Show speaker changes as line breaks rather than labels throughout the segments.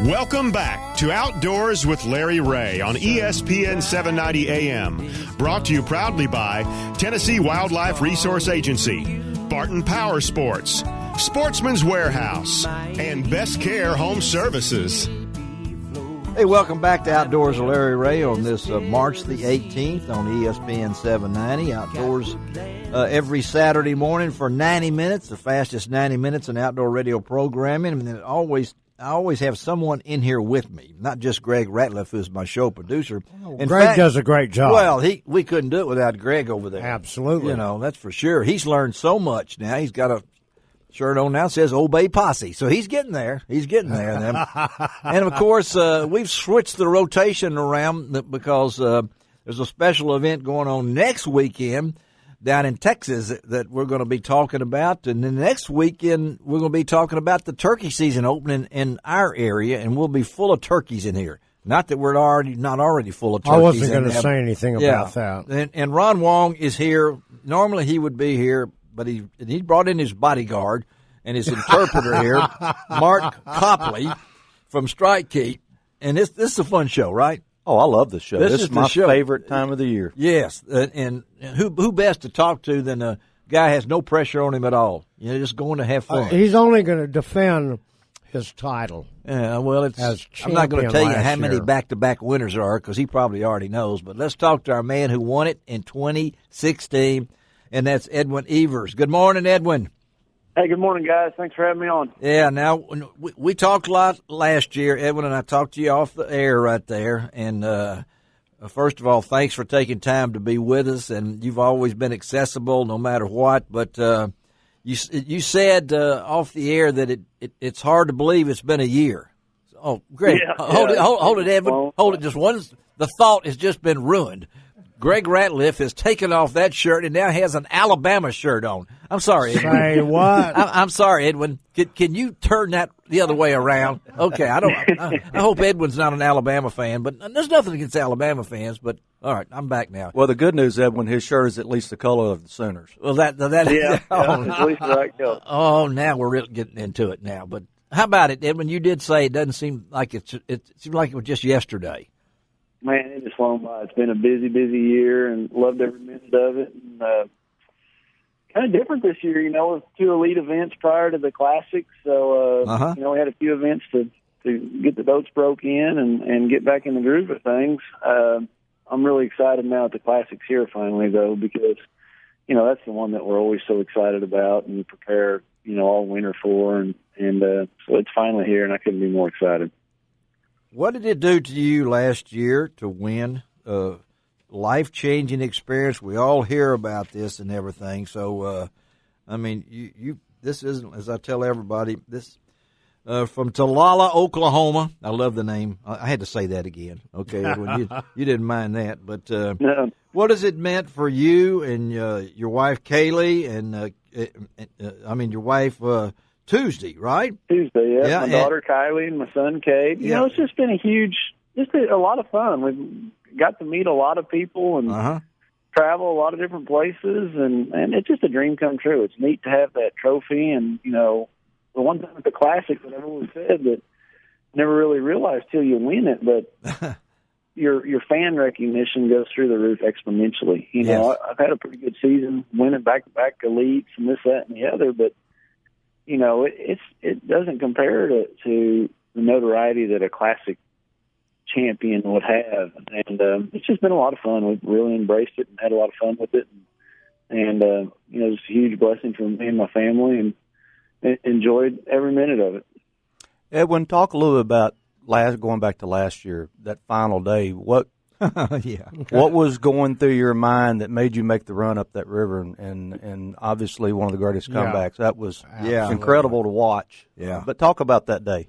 Welcome back to Outdoors with Larry Ray on ESPN 790 AM. Brought to you proudly by Tennessee Wildlife Resource Agency, Barton Power Sports, Sportsman's Warehouse, and Best Care Home Services.
Hey, welcome back to Outdoors with Larry Ray on this March the 18th on ESPN 790. Outdoors every Saturday morning for 90 minutes, the fastest 90 minutes in outdoor radio programming. And I always have someone in here with me, not just Greg Ratliff, who's my show producer.
Greg does a great job.
Well, we couldn't do it without Greg over there.
Absolutely.
You know, that's for sure. He's learned so much now. He's got a shirt on now that says Obey Posse. So he's getting there. And of course, we've switched the rotation around because there's a special event going on next weekend down in Texas that we're going to be talking about. And then next weekend, we're going to be talking about the turkey season opening in our area, and we'll be full of turkeys in here. Not that we're not already full of turkeys.
I wasn't going to say anything about that.
And Ron Wong is here. Normally he would be here, but he brought in his bodyguard and his interpreter here, Mark Copley from Strike Keep. And this is a fun show, right?
Oh, I love this show. This is my
show.
favorite time of the year.
Yes, and who best to talk to than a guy has no pressure on him at all? You know, just going to have fun.
He's only going to defend his title.
Yeah, well, I'm not going to tell you how many back-to-back winners there are because he probably already knows. But let's talk to our man who won it in 2016, and that's Edwin Evers. Good morning, Edwin.
Hey, good morning, guys. Thanks for having me on.
Yeah, now, we talked a lot last year, Edwin, and I talked to you off the air right there. And first of all, thanks for taking time to be with us, and you've always been accessible no matter what. But you said off the air that it's hard to believe it's been a year. Oh, great.
Yeah,
hold it, Edwin.
Well,
hold it just once. The thought has just been ruined. Greg Ratliff has taken off that shirt and now has an Alabama shirt on. I'm sorry, Edwin.
Say what?
I'm sorry, Edwin. Can you turn that the other way around? Okay, I hope Edwin's not an Alabama fan, but there's nothing against Alabama fans. But all right, I'm back now.
Well, the good news, Edwin, his shirt is at least the color of the Sooners.
Well, that
at least the right color.
Oh, now we're really getting into it now. But how about it, Edwin? You did say it doesn't seem like it seemed like it was just yesterday.
Man, it just flown by. It's been a busy year, and loved every minute of it. And kind of different this year, you know, with two elite events prior to the Classic. So, you know, we had a few events to get the boats broke in and get back in the groove of things. I'm really excited now that the Classic's here finally, though, because, you know, that's the one that we're always so excited about and prepare, you know, all winter for. And so it's finally here, and I couldn't be more excited.
What did it do to you last year to win a life-changing experience? We all hear about this and everything. So, I mean, you this isn't, as I tell everybody, this from Talala, Oklahoma. I love the name. I had to say that again. Okay, Edwin, you didn't mind that. But
No.
What has it meant for you and your wife, Kaylee, and your wife, Tuesday, right?
Tuesday, yeah. My daughter Kylie and my son Cade. You know, it's just been a lot of fun. We've got to meet a lot of people and travel a lot of different places, and it's just a dream come true. It's neat to have that trophy, and you know, the one thing with the Classic that everyone said that never really realized till you win it, but your fan recognition goes through the roof exponentially. You know, I've had a pretty good season, winning back-to-back elites and this, that, and the other, but you know, it doesn't compare to the notoriety that a Classic champion would have. And it's just been a lot of fun. We've really embraced it and had a lot of fun with it. And you know, it's a huge blessing for me and my family, and enjoyed every minute of it.
Edwin, talk a little bit about going back to last year, that final day. What what was going through your mind that made you make the run up that river, and obviously one of the greatest comebacks? That was incredible to watch.
Yeah.
But talk about that day.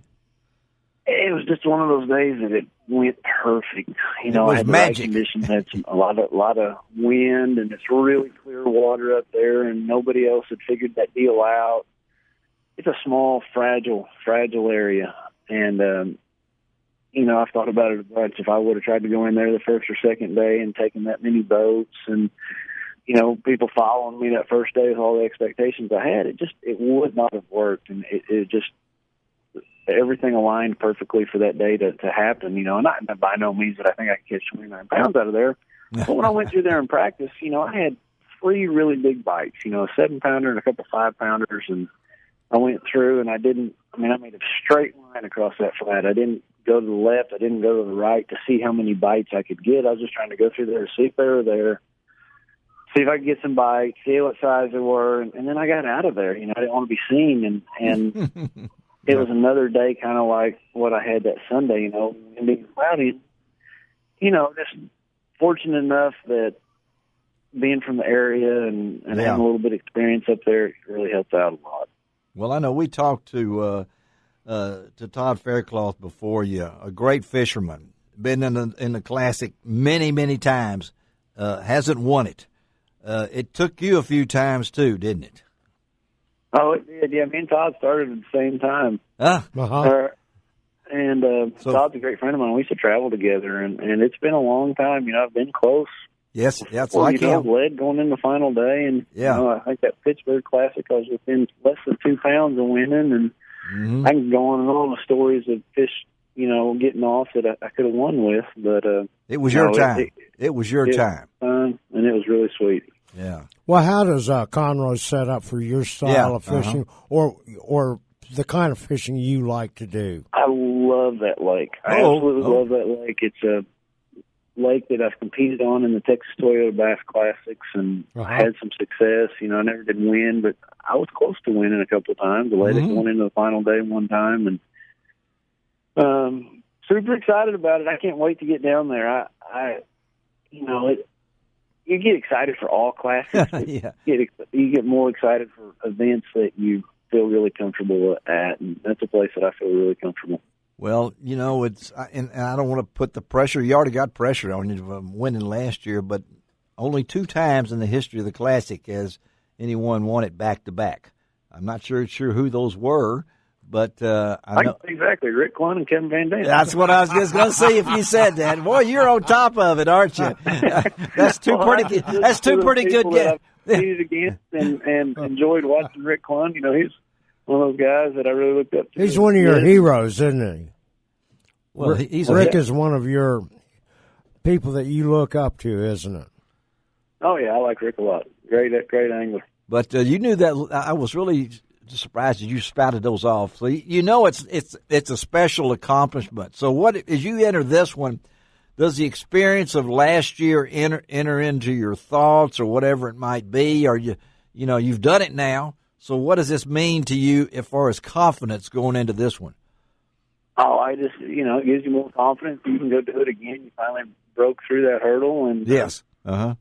It was just one of those days that it went perfect. You know, I had the right conditions, had a lot of wind, and it's really clear water up there, and nobody else had figured that deal out. It's a small, fragile area, and you know, I've thought about it a bunch. If I would have tried to go in there the first or second day and taken that many boats, and you know, people following me that first day with all the expectations I had, it would not have worked, and it just everything aligned perfectly for that day to happen, you know, and not by no means that I think I could catch 29 pounds out of there. But when I went through there in practice, you know, I had 3 really big bites, you know, a 7-pounder and a couple 5-pounders, and I went through and I made a straight line across that flat. I didn't go to the left. I didn't go to the right to see how many bites I could get. I was just trying to go through there to see if they were there, see if I could get some bites, see what size they were, and then I got out of there. You know, I didn't want to be seen, and it was another day kind of like what I had that Sunday, you know, windy and cloudy. You know, just fortunate enough that being from the area and having a little bit of experience up there, it really helped out a lot.
Well, I know we talked to Todd Faircloth before you, a great fisherman, been in the Classic many times, hasn't won it. It took you a few times too, didn't it?
Oh, it did. Yeah, me and Todd started at the same time. So Todd's a great friend of mine. We used to travel together, and it's been a long time. You know, I've been close.
Yes, that's like him.
Led going in the final day, and you know, I think that Pittsburgh Classic, I was within less than 2 pounds of winning, and I can go on and on with stories of fish, you know, getting off that I could have won with, but
it was your time. It was your time,
and it was really sweet.
Yeah.
Well, how does Conroe set up for your style of fishing, or the kind of fishing you like to do?
I love that lake. I absolutely love that lake. It's a lake that I've competed on in the Texas Toyota Bass Classics and had some success. You know, I never did win, but I was close to winning a couple of times. I led it going into the final day one time, and super excited about it. I can't wait to get down there. You get excited for all classics. You get more excited for events that you feel really comfortable at, and that's a place that I feel really comfortable.
Well, you know, and I don't want to put the pressure. You already got pressure on you from winning last year, but only 2 times in the history of the Classic has anyone won it back-to-back. I'm not sure who those were, but I know
exactly Rick Clunn and Kevin Van Dam.
That's what I was just going to say. If you said that, boy, you're on top of it, aren't you? That's pretty good. That's 2 pretty good.
I've competed against and enjoyed watching Rick Clunn. You know, he's one of those guys that I really looked up to.
He's one of your heroes, isn't he?
Well,
Rick is one of your people that you look up to, isn't it?
Oh yeah, I like Rick a lot. Great angler.
But you knew that. I was really surprised that you spouted those off. So you know it's a special accomplishment. So what as you enter this one, does the experience of last year enter into your thoughts or whatever it might be, or you've done it now? So what does this mean to you as far as confidence going into this one?
Oh, I just, it gives you more confidence. You can go do it again. You finally broke through that hurdle. And
yes.
I'm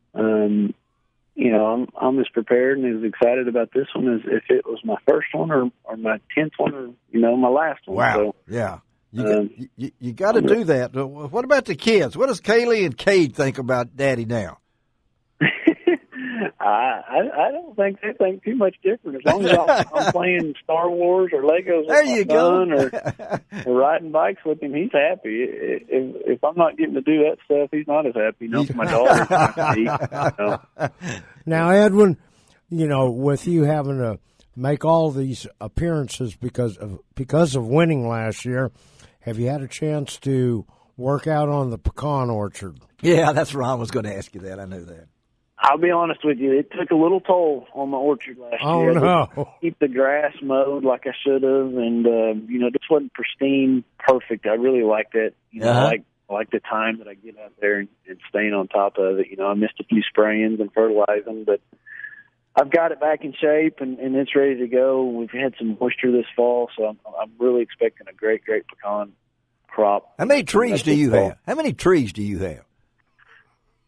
as prepared and as excited about this one as if it was my first one or my 10th one or, my last one.
Wow.
So,
yeah. You got to do that. What about the kids? What does Kaylee and Cade think about Daddy now?
I don't think they think too much different. As long as I'm playing Star Wars or Legos with my son or riding bikes with him, he's happy. If I'm not getting to do that stuff, he's not as happy. My daughter's not to eat.
Now, Edwin, with you having to make all these appearances because of winning last year, have you had a chance to work out on the pecan orchard?
Yeah, that's Ron was going to ask you that. I knew that.
I'll be honest with you. It took a little toll on my orchard last year.
Oh, no.
To keep the grass mowed like I should have, and, this wasn't pristine, perfect. I really liked it. I like the time that I get out there and staying on top of it. I missed a few sprayings and fertilizing, but I've got it back in shape, and it's ready to go. We've had some moisture this fall, so I'm really expecting a great, great pecan crop.
How many trees do you have? How many trees do you have?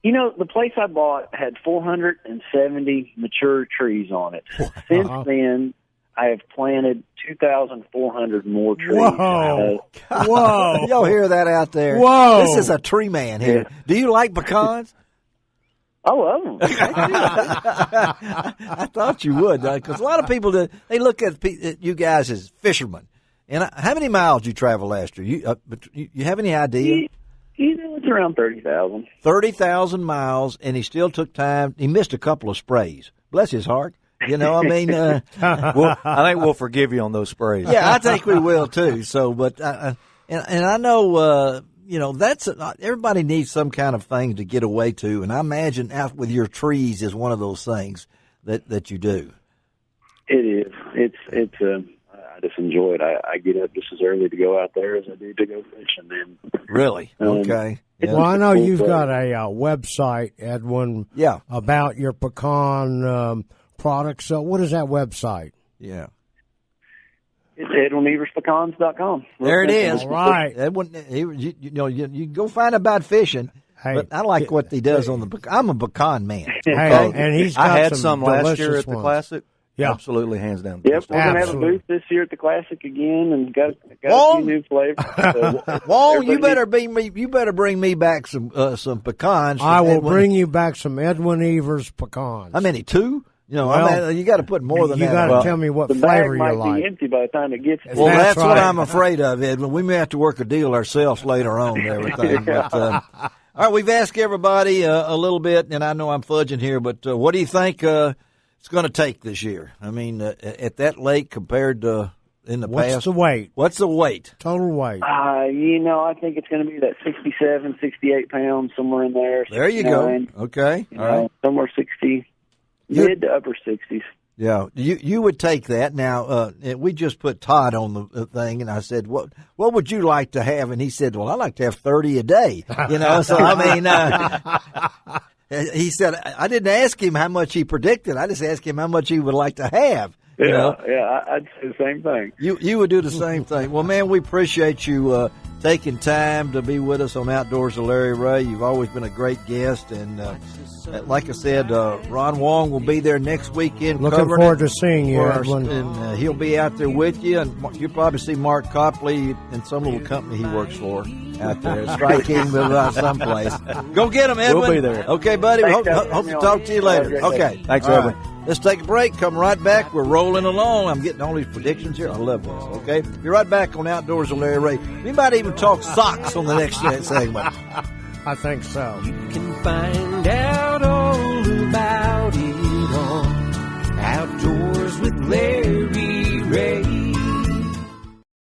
The place I bought had 470 mature trees on it. Since then, I have planted 2,400 more trees.
Whoa. Whoa.
Y'all hear that out there?
Whoa.
This is a tree man here. Yeah. Do you like pecans?
I love them.
I thought you would, because a lot of people, they look at you guys as fishermen. And how many miles you travel last year? You have any idea?
It's around 30,000.
30,000 miles, and he still took time. He missed a couple of sprays. Bless his heart. You know, I mean,
I think we'll forgive you on those sprays.
Yeah, I think we will too. So, but and I know you know that's everybody needs some kind of thing to get away to, and I imagine out with your trees is one of those things that you do.
It is. It's I just enjoy it. I get up just as early to go out there as I do to go fishing. And
really, okay.
Well, I know you've got a website, Edwin.
Yeah.
About your pecan products. So, what is that website?
Yeah.
It's EdwinEversPecans.com.
There it is.
All right.
Edwin, you know, you can go find about fishing.
Hey,
but I like what he does on the pecan. I'm a pecan man.
Hey, and he's got
I had some last
delicious
year at the
ones.
Classic.
Yeah.
Absolutely, hands down.
Yep, we're going to have a
Absolutely.
booth this year at the Classic again, and got
Wong?
a few new flavors. So
Wong, you better bring me back some pecans.
I will
Edwin.
bring you back some Edwin Evers pecans.
How many? 2? You know,
Well,
you got to put more than
you
that.
got to
Well,
tell me what
the
flavor
bag might
you like.
be empty by the time it gets there.
Well,
That's
that's what
right.
I'm afraid of, Edwin. We may have to work a deal ourselves later on and everything. But, all right, we've asked everybody a little bit, and I know I'm fudging here, but what do you think it's going to take this year? I mean, at that lake compared to in the
What's
past?
the weight?
What's the weight?
Total weight.
You know, I think it's going to be that 67, 68 pounds, somewhere in there.
There you go.
69,
Okay,
you
all
know,
right.
somewhere 60, mid to upper 60s.
Yeah, you would take that. Now, we just put Todd on the thing, and I said, "What would you like to have?" And he said, "Well, I like to have 30 a day." You know, so I mean, he said, I didn't ask him how much he predicted. I just asked him how much he would like to have. You know?
I'd say the same thing.
You would do the same thing. Well, man, we appreciate you taking time to be with us on Outdoors with Larry Ray. You've always been a great guest, and like I said, Ron Wong will be there next weekend.
Looking forward to seeing you, Edwin.
And he'll be out there with you, and you'll probably see Mark Copley in some little company he works for out there. Strike King out someplace. Go get him, Edwin.
We'll be there.
Okay, buddy.
Thanks,
Hope to talk to you
Have a
later.
great
Okay.
day.
Thanks,
All
Edwin.
right. Let's take a break. Come right back. We're rolling along. I'm getting all these predictions here. I love this. Okay? Be right back on Outdoors with Larry Ray. We might even talk socks on the next segment.
I think so.
You can find